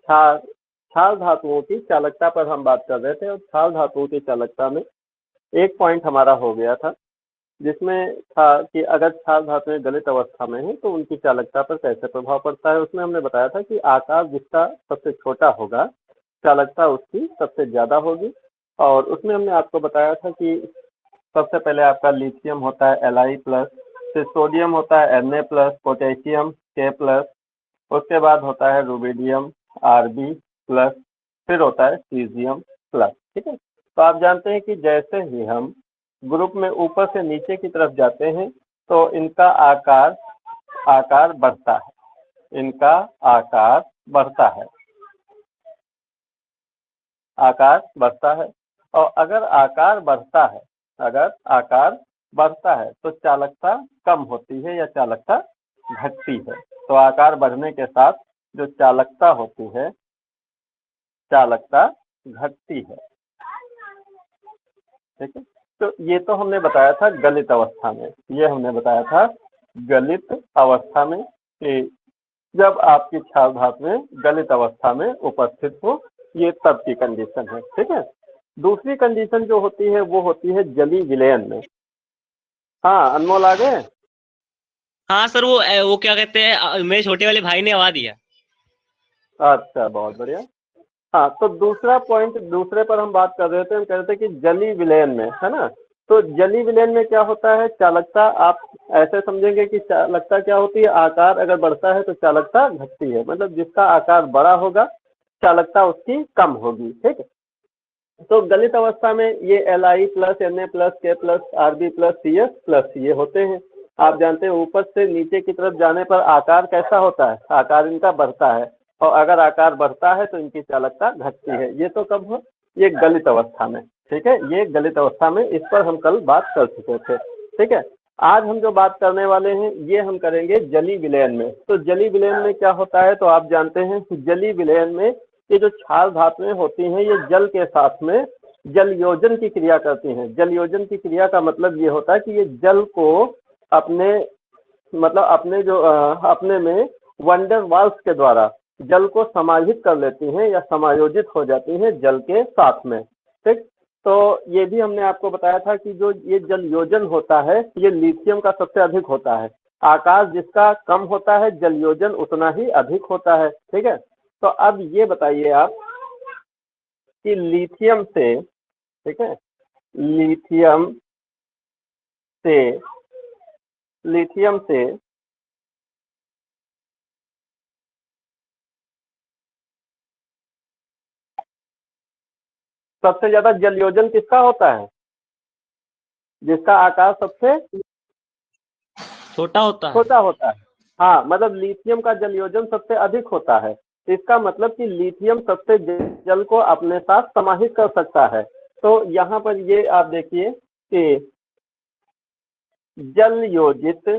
क्षार धातुओं की चालकता पर हम बात कर रहे थे और क्षार धातुओं की चालकता में एक पॉइंट हमारा हो गया था जिसमें था कि अगर क्षार धातुएं गलित अवस्था में हैं तो उनकी चालकता पर कैसे प्रभाव पड़ता है। उसमें हमने बताया था कि आकार जिसका सबसे छोटा होगा चालकता उसकी सबसे ज्यादा होगी। और उसमें हमने आपको बताया था कि सबसे पहले आपका लिथियम होता है Li+, फिर सोडियम होता है Na+, पोटेशियम K+, उसके बाद होता है रुबिडियम Rb+, फिर होता है सीजियम+। ठीक है, तो आप जानते हैं कि जैसे ही हम ग्रुप में ऊपर से नीचे की तरफ जाते हैं तो इनका आकार बढ़ता है, इनका आकार बढ़ता है, आकार बढ़ता है। और अगर आकार बढ़ता है तो चालकता कम होती है या चालकता घटती है। तो आकार बढ़ने के साथ जो चालकता होती है, चालकता घटती है। ठीक है, तो ये तो हमने बताया था गलित अवस्था में, ये हमने बताया था गलित अवस्था में कि जब आपकी क्षार धातुएं गलित अवस्था में उपस्थित हो, ये तब की कंडीशन है। ठीक है, दूसरी कंडीशन जो होती है वो होती है जलीय विलयन में। हाँ अनमोल आ गए। हाँ सर, वो क्या कहते हैं, मेरे छोटे वाले भाई ने आवाज दिया। अच्छा, बहुत बढ़िया। हाँ, तो दूसरा पॉइंट, दूसरे पर हम बात कर रहे थे, हम कह रहे थे कि जलीय विलयन में, है ना। तो जलीय विलयन में क्या होता है, चालकता आप ऐसे समझेंगे कि चालकता क्या होती है, आकार अगर बढ़ता है तो चालकता घटती है, मतलब जिसका आकार बड़ा होगा चालकता उसकी कम होगी। ठीक है, तो गलित अवस्था में ये Li+, Na+, K+, Rb+, Cs+ ये होते हैं। आप जानते हैं ऊपर से नीचे की तरफ जाने पर आकार कैसा होता है, आकार इनका बढ़ता है, और अगर आकार बढ़ता है तो इनकी चालकता घटती है। ये तो कब हो, ये गलित अवस्था में। ठीक है, ये गलित अवस्था में, इस पर हम कल बात कर चुके थे। ठीक है, आज हम जो बात करने वाले हैं ये हम करेंगे जलीय विलयन में। तो जलीय विलयन में क्या होता है, तो आप जानते हैं कि जलीय विलयन में ये जो क्षार धातुएं होती हैं ये जल के साथ में जल योजन की क्रिया करती हैं। जल योजन की क्रिया का मतलब ये होता है कि ये जल को अपने मतलब अपने जो अपने में वंडर वाल्स के द्वारा जल को समाहित कर लेती हैं या समायोजित हो जाती हैं जल के साथ में। ठीक, तो ये भी हमने आपको बताया था कि जो ये जल योजन होता है ये लिथियम का सबसे अधिक होता है। आकार जिसका कम होता है जल योजन उतना ही अधिक होता है। ठीक है, तो अब ये बताइए आप कि लिथियम से, ठीक है, लिथियम से सबसे ज्यादा जल योजन किसका होता है, जिसका आकार सबसे छोटा होता है। छोटा होता है। हाँ, मतलब लिथियम का जल योजन सबसे अधिक होता है। इसका मतलब कि लिथियम सबसे जल को अपने साथ समाहित कर सकता है। तो यहाँ पर ये आप देखिए कि जल योजित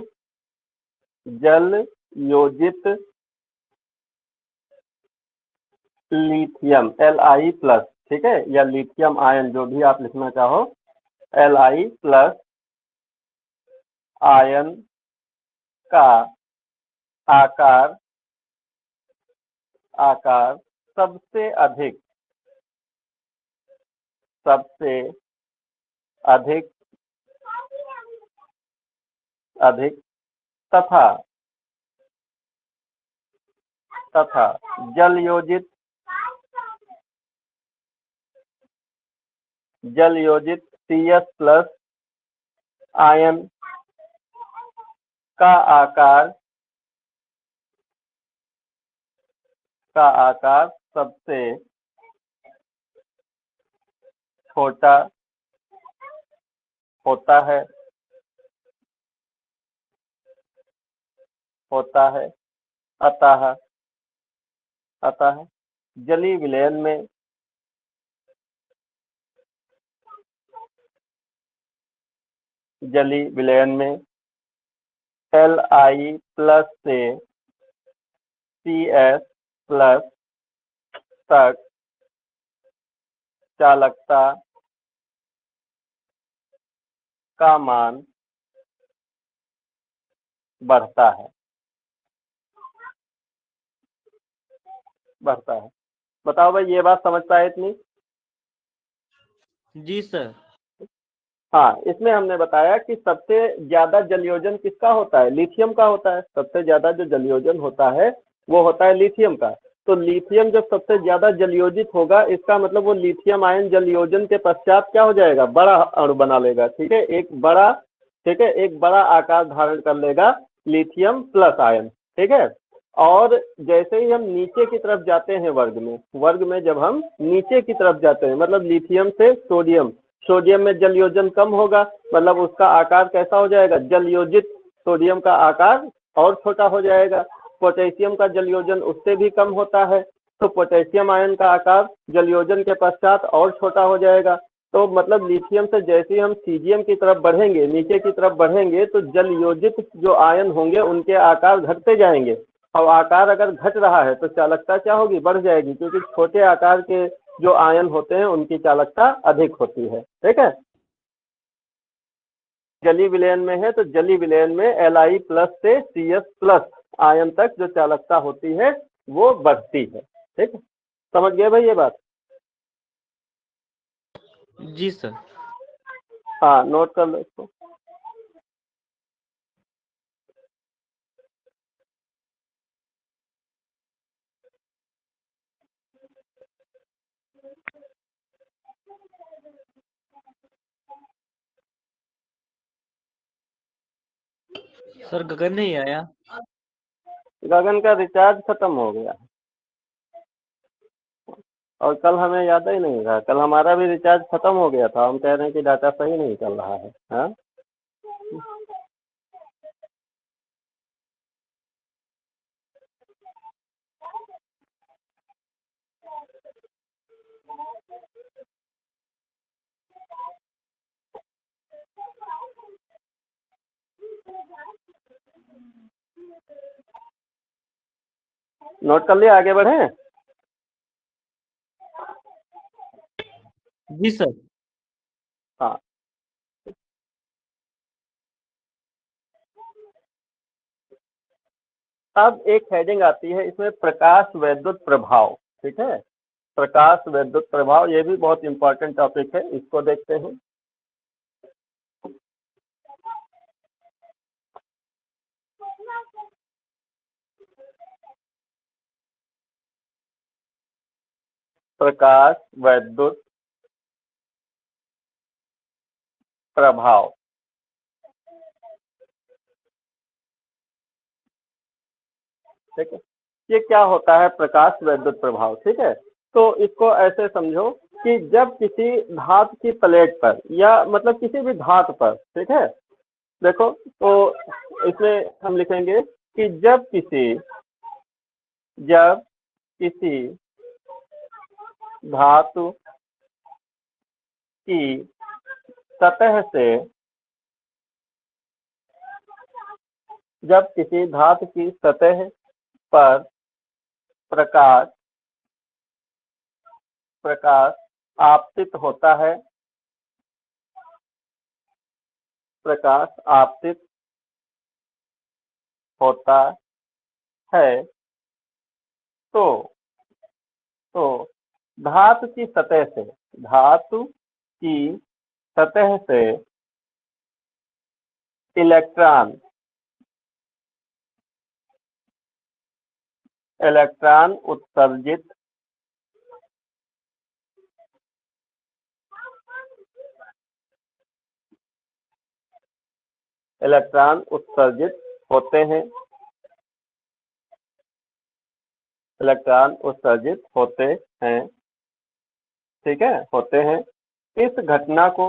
लिथियम Li+, ठीक है, या लिथियम आयन जो भी आप लिखना चाहो, Li+ आयन का आकार सबसे अधिक तथा जल योजित Cs+ आयन का आकार सबसे छोटा होता है अतः जलीय विलयन में Li+ से Cs+ तक चालकता का मान बढ़ता है। बताओ भाई, ये बात समझ पाए इतनी? जी सर। हाँ, इसमें हमने बताया कि सबसे ज्यादा जलयोजन किसका होता है? लिथियम का होता है। सबसे ज्यादा जो जलयोजन होता है वो होता है लिथियम का। तो लिथियम जब सबसे ज्यादा जलयोजित होगा, इसका मतलब वो लिथियम आयन जलयोजन के पश्चात क्या हो जाएगा? बड़ा अणु बना लेगा। ठीक है, ठीक है, एक बड़ा आकार धारण कर लेगा लिथियम प्लस आयन। ठीक है, और जैसे ही हम नीचे की तरफ जाते हैं वर्ग में जब हम नीचे की तरफ जाते हैं, मतलब लिथियम से सोडियम, सोडियम में जलयोजन कम होगा, मतलब उसका आकार कैसा हो जाएगा? जलयोजित सोडियम का आकार और छोटा हो जाएगा। पोटेशियम का जलयोजन उससे भी कम होता है, तो पोटेशियम आयन का आकार जलयोजन के पश्चात और छोटा हो जाएगा। तो मतलब लिथियम से जैसे ही हम सीजियम की तरफ बढ़ेंगे, नीचे की तरफ बढ़ेंगे, तो जलयोजित जो आयन होंगे उनके आकार घटते जाएंगे। और आकार अगर घट रहा है तो चालकता क्या होगी? बढ़ जाएगी, क्योंकि छोटे आकार के जो आयन होते हैं उनकी चालकता अधिक होती है। ठीक है, जलीय विलयन में है तो जलीय विलयन में Li प्लस से Cs प्लस आयन तक जो चालकता होती है वो बढ़ती है। ठीक है, समझ गए भाई ये बात? जी सर। हाँ, नोट कर लो इसको। सर गगन नहीं आया। गगन का रिचार्ज खत्म हो गया, और कल हमें याद ही नहीं रहा, कल हमारा भी रिचार्ज खत्म हो गया था। हम कह रहे हैं कि डाटा सही नहीं चल रहा है। हाँ, नोट कर लिया, आगे बढ़े? जी सर। हाँ, अब एक हेडिंग आती है इसमें, प्रकाश वैद्युत प्रभाव। ठीक है, प्रकाश वैद्युत प्रभाव, ये भी बहुत इंपॉर्टेंट टॉपिक है, इसको देखते हैं। प्रकाश वैद्युत प्रभाव। ठीक है, ये क्या होता है प्रकाश वैद्युत प्रभाव? ठीक है, तो इसको ऐसे समझो कि जब किसी धातु की प्लेट पर, या मतलब किसी भी धातु पर, ठीक है, देखो तो इसमें हम लिखेंगे कि जब किसी धातु की सतह से, जब किसी धातु की सतह पर प्रकाश प्रकाश आपतित होता है, प्रकाश आपतित होता है, तो तो धातु की सतह से इलेक्ट्रॉन इलेक्ट्रॉन उत्सर्जित इलेक्ट्रॉन उत्सर्जित होते हैं, इलेक्ट्रॉन उत्सर्जित होते हैं। ठीक है, होते हैं। इस घटना को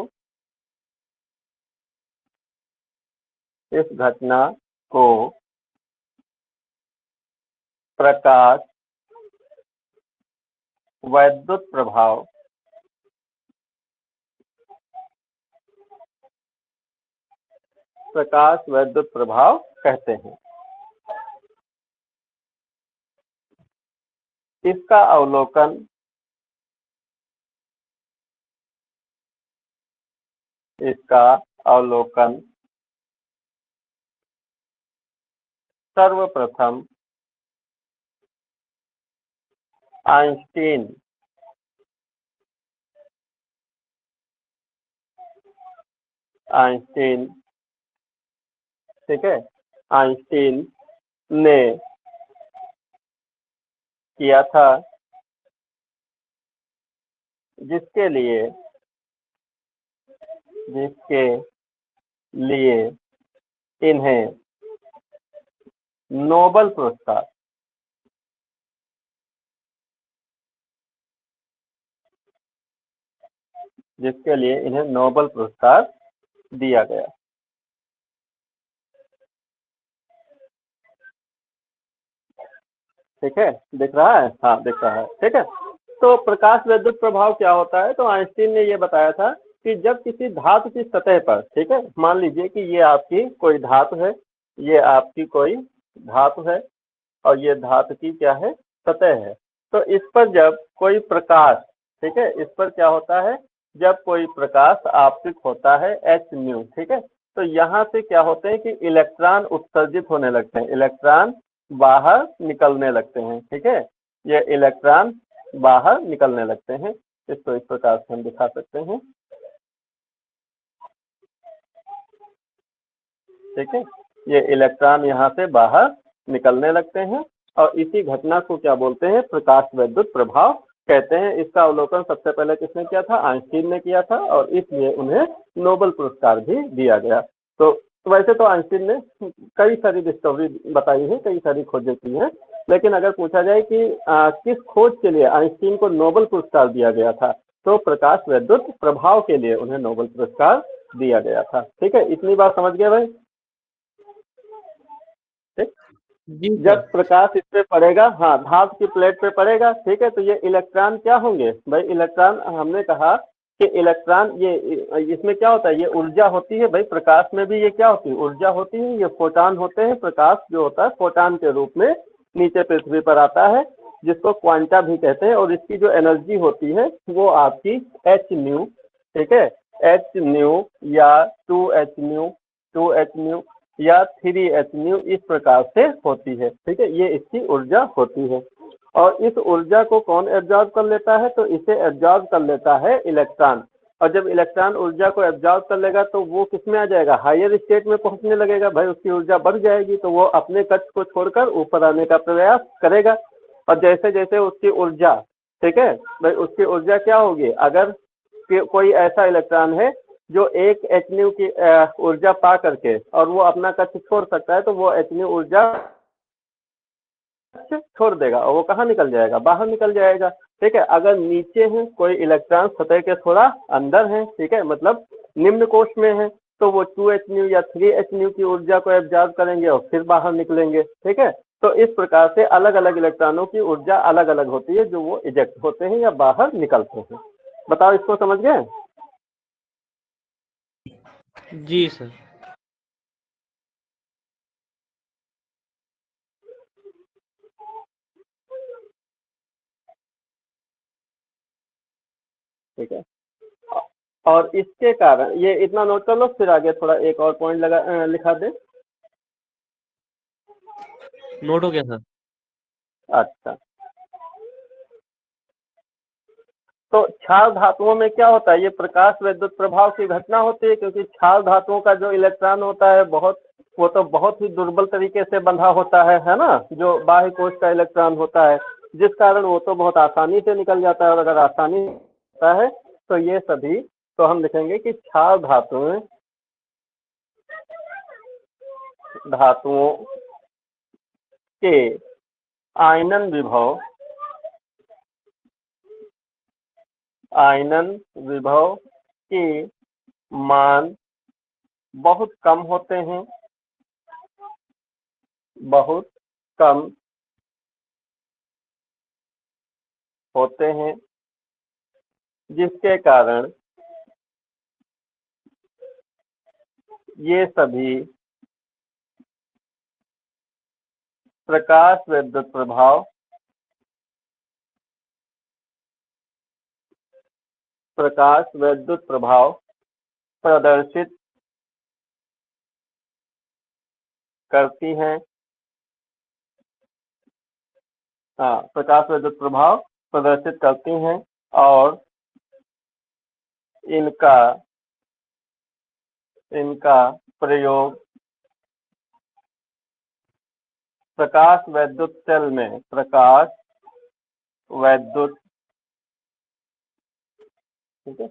प्रकाश वैद्युत प्रभाव कहते हैं। इसका अवलोकन सर्वप्रथम आइंस्टीन आइंस्टीन ठीक है, आइंस्टीन ने किया था, जिसके लिए इन्हें नोबेल पुरस्कार दिया गया। ठीक है, दिख रहा है? हाँ, दिख रहा है। ठीक है, तो प्रकाश वैद्युत प्रभाव क्या होता है? तो आइंस्टीन ने ये बताया था कि जब किसी धातु की सतह पर, ठीक है, मान लीजिए कि ये आपकी कोई धातु है, ये आपकी कोई धातु है और ये धातु की क्या है? सतह है। तो इस पर जब कोई प्रकाश, ठीक है, इस पर क्या होता है? जब कोई प्रकाश आपतित होता है एच न्यू, ठीक है, तो यहाँ से क्या होते हैं कि इलेक्ट्रॉन उत्सर्जित होने लगते हैं, इलेक्ट्रॉन बाहर निकलने लगते हैं। ठीक है, ये इलेक्ट्रॉन बाहर निकलने लगते हैं। इसको इस प्रकार से हम दिखा सकते हैं। ठीक है, ये इलेक्ट्रॉन यहाँ से बाहर निकलने लगते हैं और इसी घटना को क्या बोलते हैं? प्रकाश वैद्युत प्रभाव कहते हैं। इसका अवलोकन सबसे पहले किसने किया था? आइंस्टीन ने किया था और इसलिए उन्हें नोबेल पुरस्कार भी दिया गया। तो वैसे तो आइंस्टीन ने कई सारी डिस्कवरी बताई है, कई सारी खोजें की हैं, लेकिन अगर पूछा जाए कि किस खोज के लिए आइंस्टीन को नोबेल पुरस्कार दिया गया था, तो प्रकाश वैद्युत प्रभाव के लिए उन्हें नोबेल पुरस्कार दिया गया था। ठीक है, इतनी बात समझ गए भाई? ठीक, जी जब सर। प्रकाश इस पे पड़ेगा, हाँ, धातु की प्लेट पे पड़ेगा, ठीक है, तो ये इलेक्ट्रॉन क्या होंगे भाई? इलेक्ट्रॉन, हमने कहा कि इलेक्ट्रॉन, ये इसमें क्या होता है? ये ऊर्जा होती है भाई, प्रकाश में भी ये क्या होती है? ऊर्जा होती है। ये फोटॉन होते हैं, प्रकाश जो होता है फोटॉन के रूप में नीचे पृथ्वी पर आता है, जिसको क्वांटा भी कहते हैं, और इसकी जो एनर्जी होती है वो आपकी एच न्यू, ठीक है, एच न्यू या 2h न्यू, 2h न्यू या 3h न्यू, इस प्रकार से होती है। ठीक है, ये इसकी ऊर्जा होती है और इस ऊर्जा को कौन एब्जॉर्ब कर लेता है? तो इसे एब्जॉर्ब कर लेता है इलेक्ट्रॉन। और जब इलेक्ट्रॉन ऊर्जा को एब्जॉर्ब कर लेगा तो वो किसमें आ जाएगा? हायर स्टेट में पहुंचने लगेगा भाई, उसकी ऊर्जा बढ़ जाएगी, तो वो अपने कक्ष को छोड़कर ऊपर आने का प्रयास करेगा। और जैसे जैसे उसकी ऊर्जा, ठीक है भाई, उसकी ऊर्जा क्या होगी? अगर कोई ऐसा इलेक्ट्रॉन है जो एक एच न्यू की ऊर्जा पा करके और वो अपना कक्ष छोड़ सकता है, तो वो एच न्यू ऊर्जा छोड़ देगा और वो कहाँ निकल जाएगा? बाहर निकल जाएगा। ठीक है, अगर नीचे है कोई इलेक्ट्रॉन सतह के थोड़ा अंदर है, ठीक है, मतलब निम्न कोश में है, तो वो 2h न्यू या 3h न्यू की ऊर्जा को एब्जॉर्ब करेंगे और फिर बाहर निकलेंगे। ठीक है, तो इस प्रकार से अलग अलग इलेक्ट्रॉनों की ऊर्जा अलग अलग होती है, जो वो इजेक्ट होते हैं या बाहर निकलते हैं। बताओ, इसको समझ गए? जी सर। ठीक है, और इसके कारण ये इतना नोट कर लो, फिर आगे थोड़ा एक और पॉइंट लिखा दे। नोट हो गया सर। अच्छा, तो क्षार धातुओं में क्या होता है? ये प्रकाश वैद्युत प्रभाव की घटना होती है, क्योंकि क्षार धातुओं का जो इलेक्ट्रॉन होता है वो तो बहुत ही दुर्बल तरीके से बंधा होता है ना, जो बाह्य कोश का इलेक्ट्रॉन होता है, जिस कारण वो तो बहुत आसानी से निकल जाता है। और अगर आसानी से होता है तो ये सभी, तो हम लिखेंगे कि क्षार धातुओं के आयनन विभव के मान बहुत कम होते हैं, बहुत कम होते हैं, जिसके कारण ये सभी प्रकाश वैद्युत प्रभाव प्रदर्शित करती हैं। हाँ, प्रकाश वैद्युत प्रभाव प्रदर्शित करती हैं और इनका इनका प्रयोग प्रकाश वैद्युत सेल में ठीक है,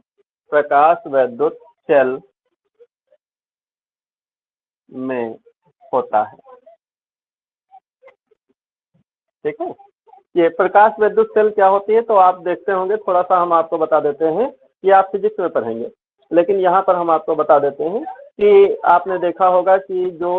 प्रकाश वैद्युत सेल में होता है। ठीक है, ये प्रकाश विद्युत सेल क्या होती है तो आप देखते होंगे, थोड़ा सा हम आपको बता देते हैं कि आप फिजिक्स में पढ़ेंगे, लेकिन यहाँ पर हम आपको बता देते हैं कि आपने देखा होगा कि जो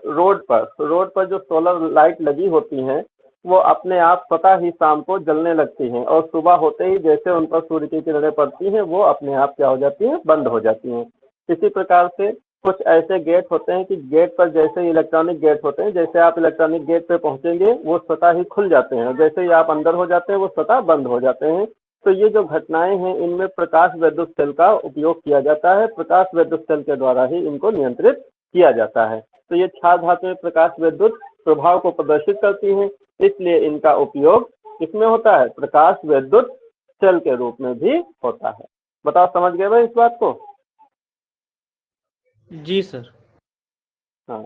रोड पर जो सोलर लाइट लगी होती हैं वो अपने आप स्वतः ही शाम को जलने लगती हैं और सुबह होते ही जैसे उन पर सूर्य की किरणें पड़ती हैं वो अपने आप क्या हो जाती हैं, बंद हो जाती हैं। इसी प्रकार से कुछ ऐसे गेट होते हैं कि गेट पर जैसे इलेक्ट्रॉनिक गेट होते हैं, जैसे आप इलेक्ट्रॉनिक गेट पे पहुंचेंगे वो स्वतः ही खुल जाते हैं, जैसे ही आप अंदर हो जाते हैं वो स्वतः बंद हो जाते हैं। तो ये जो घटनाएं हैं इनमें प्रकाश विद्युत सेल का उपयोग किया जाता है, प्रकाश विद्युत सेल के द्वारा ही इनको नियंत्रित किया जाता है। तो ये क्षार धातुएं प्रकाश विद्युत प्रभाव को प्रदर्शित करती हैं, इसलिए इनका उपयोग किसमें होता है, प्रकाश विद्युत सेल के रूप में भी होता है। बताओ, समझ गए भाई इस बात को? जी सर। हाँ,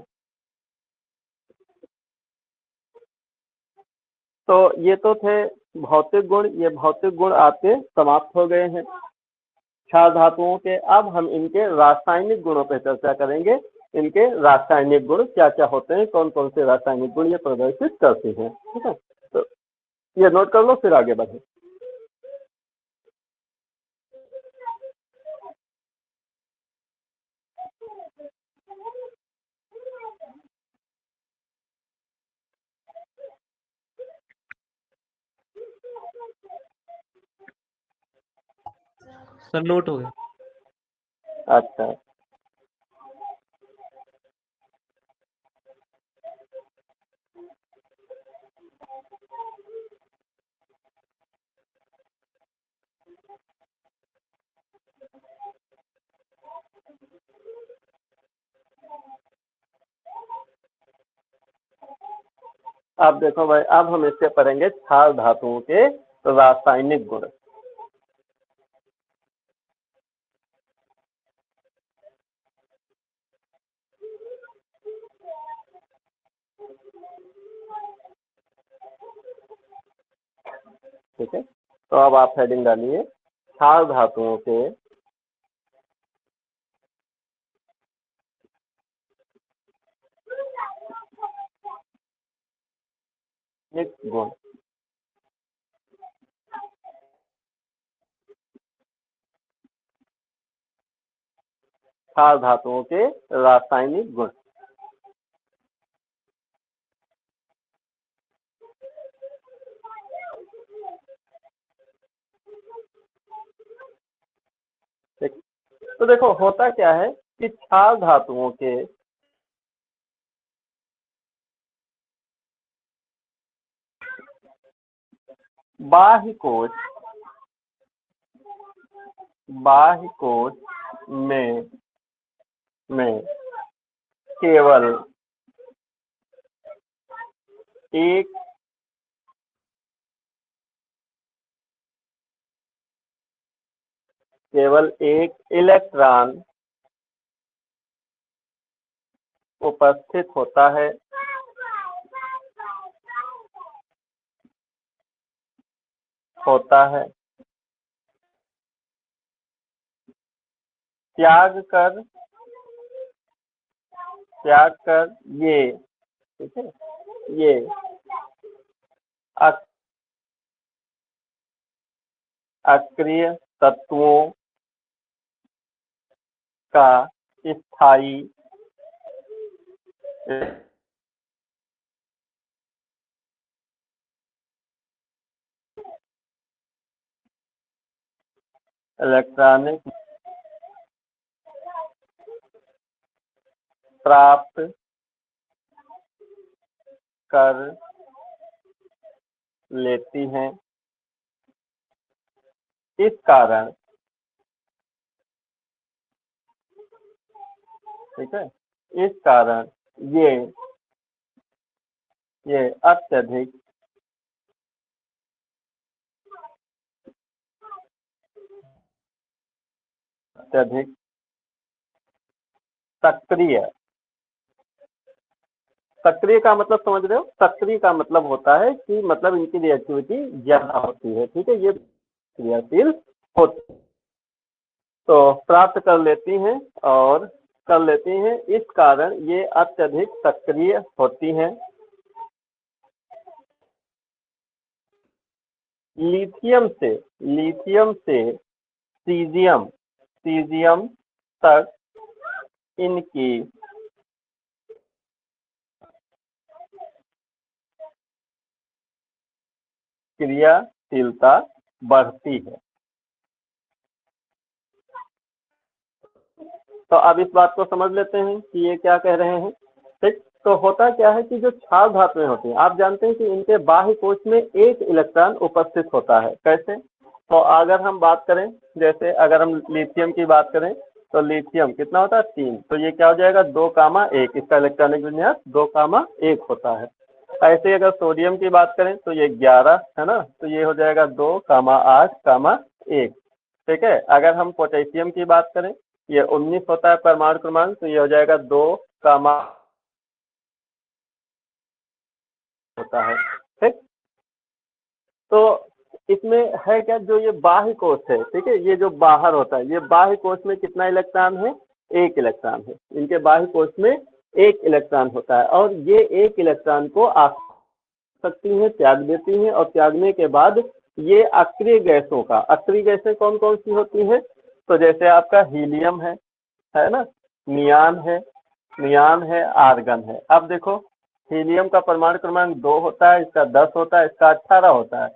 तो ये तो थे भौतिक गुण, ये भौतिक गुण आपके समाप्त हो गए हैं क्षार धातुओं के। अब हम इनके रासायनिक गुणों पर चर्चा करेंगे। इनके रासायनिक गुण क्या क्या होते हैं, कौन कौन से रासायनिक गुण ये प्रदर्शित करते हैं। ठीक है, तो ये नोट कर लो, फिर आगे बढ़े। सर नोट हो गया। अच्छा, अब देखो भाई, अब हम इससे पढ़ेंगे क्षार धातुओं के रासायनिक गुण। ठीक है, तो अब आप हेडिंग डालिए क्षार धातुओं के गुण। क्षार धातुओं के रासायनिक गुण। ठीक, तो देखो होता क्या है कि क्षार धातुओं के बाह्य कोश में केवल एक इलेक्ट्रॉन उपस्थित होता है। त्याग कर ये, ठीक है, ये अक्रिय तत्वों का स्थायी इलेक्ट्रॉनिक प्राप्त कर लेती हैं। इस कारण, ठीक है, इस कारण ये अत्यधिक अत्यधिक सक्रिय। सक्रिय का मतलब समझ रहे हो, सक्रिय का मतलब होता है कि मतलब इनकी रिएक्टिविटी ज्यादा होती है, ठीक है, ये क्रियाशील होती है। तो प्राप्त कर लेती हैं और कर लेती हैं, इस कारण ये अत्यधिक सक्रिय होती हैं। लिथियम से सीजियम तक इनकी क्रियाशीलता बढ़ती है। तो अब इस बात को समझ लेते हैं कि ये क्या कह रहे हैं। ठीक, तो होता क्या है कि जो क्षार धातुएं होती हैं, आप जानते हैं कि इनके बाह्य कोश में एक इलेक्ट्रॉन उपस्थित होता है। कैसे? तो अगर हम बात करें, जैसे अगर हम लिथियम की बात करें तो लिथियम कितना होता है 3, तो ये क्या हो जाएगा 2,1, इसका इलेक्ट्रॉनिक विन्यास 2,1 होता है। ऐसे अगर सोडियम की बात करें तो ये 11 है ना, तो ये हो जाएगा 2,8,1। ठीक है, अगर हम पोटेशियम की बात करें ये 19 होता है परमाणु क्रमांक, तो ये हो जाएगा 2 होता है। ठीक, तो इसमें है क्या, जो ये बाह्य कोश है, ठीक है, ये जो बाहर होता है, ये बाह्य कोश में कितना इलेक्ट्रॉन है, 1 इलेक्ट्रॉन है। इनके बाह्य कोश में 1 इलेक्ट्रॉन होता है और ये 1 इलेक्ट्रॉन को सकती हैं, त्याग देती हैं, और त्यागने के बाद ये अक्रिय गैसों का, अक्रिय गैसें कौन कौन सी होती हैं, तो जैसे आपका हीलियम है ना, नियान है, आर्गन है। अब देखो हीलियम का परमाणु क्रमांक 2 होता है, इसका 10 होता है, इसका 18 होता है,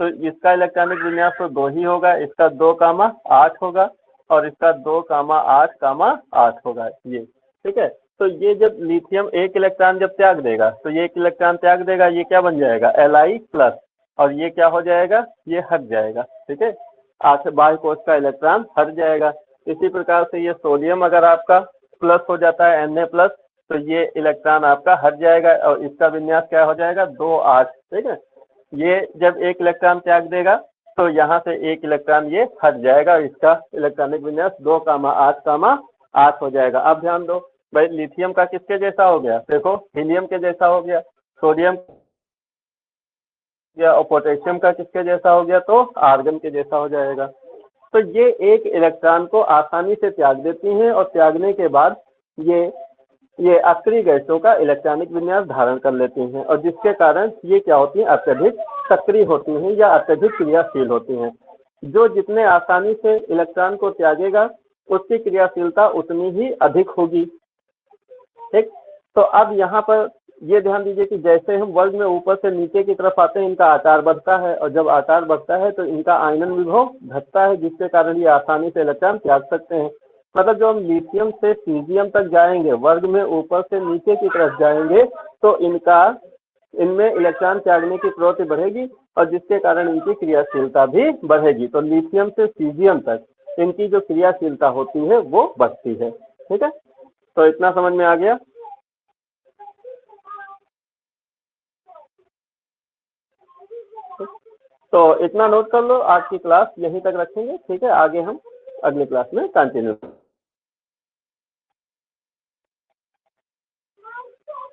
तो इसका इलेक्ट्रॉनिक विन्यास तो 2 ही होगा, इसका 2,8 होगा और इसका 2,8,8 होगा ये। ठीक है, तो ये जब लिथियम 1 इलेक्ट्रॉन जब त्याग देगा तो ये 1 इलेक्ट्रॉन त्याग देगा, ये क्या बन जाएगा Li+, और ये क्या हो जाएगा, ये हट जाएगा। ठीक है, बाह्य कोश का इलेक्ट्रॉन हट जाएगा। इसी प्रकार से ये सोडियम अगर आपका प्लस हो जाता है Na+, तो ये इलेक्ट्रॉन आपका हट जाएगा और इसका विन्यास क्या हो जाएगा 2,8। ठीक है, ये जब 1 इलेक्ट्रॉन त्याग देगा तो यहाँ से 1 इलेक्ट्रॉन ये हट जाएगा, इसका इलेक्ट्रॉनिक विन्यास 2,8,8 हो जाएगा। अब ध्यान दो भाई, लिथियम का किसके जैसा हो गया, देखो हीलियम के जैसा हो गया, सोडियम या और पोटेशियम का किसके जैसा हो गया, तो आर्गन के जैसा हो जाएगा। तो ये 1 इलेक्ट्रॉन को आसानी से त्याग देती हैं और त्यागने के बाद ये अक्रिय गैसों का इलेक्ट्रॉनिक विन्यास धारण कर लेती हैं, और जिसके कारण ये क्या होती हैं, अत्यधिक सक्रिय होती हैं या अत्यधिक क्रियाशील होती हैं। जो जितने आसानी से इलेक्ट्रॉन को त्यागेगा उसकी क्रियाशीलता उतनी ही अधिक होगी। ठीक, तो अब यहाँ पर ये ध्यान दीजिए कि जैसे हम वर्ग में ऊपर से नीचे की तरफ आते हैं, इनका आकार बढ़ता है, और जब आकार बढ़ता है तो इनका आयनन विभव घटता है, जिसके कारण ये आसानी से इलेक्ट्रॉन त्याग सकते हैं। मतलब जो हम लिथियम से सीजियम तक जाएंगे, वर्ग में ऊपर से नीचे की तरफ जाएंगे, तो इनमें इलेक्ट्रॉन त्यागने की प्रवृत्ति बढ़ेगी और जिसके कारण इनकी क्रियाशीलता भी बढ़ेगी। तो लिथियम से सीजियम तक इनकी जो क्रियाशीलता होती है वो बढ़ती है। ठीक है, तो इतना समझ में आ गया। तो इतना नोट कर लो, आज की क्लास यहीं तक रखेंगे। ठीक है, आगे हम अगली क्लास में कंटिन्यू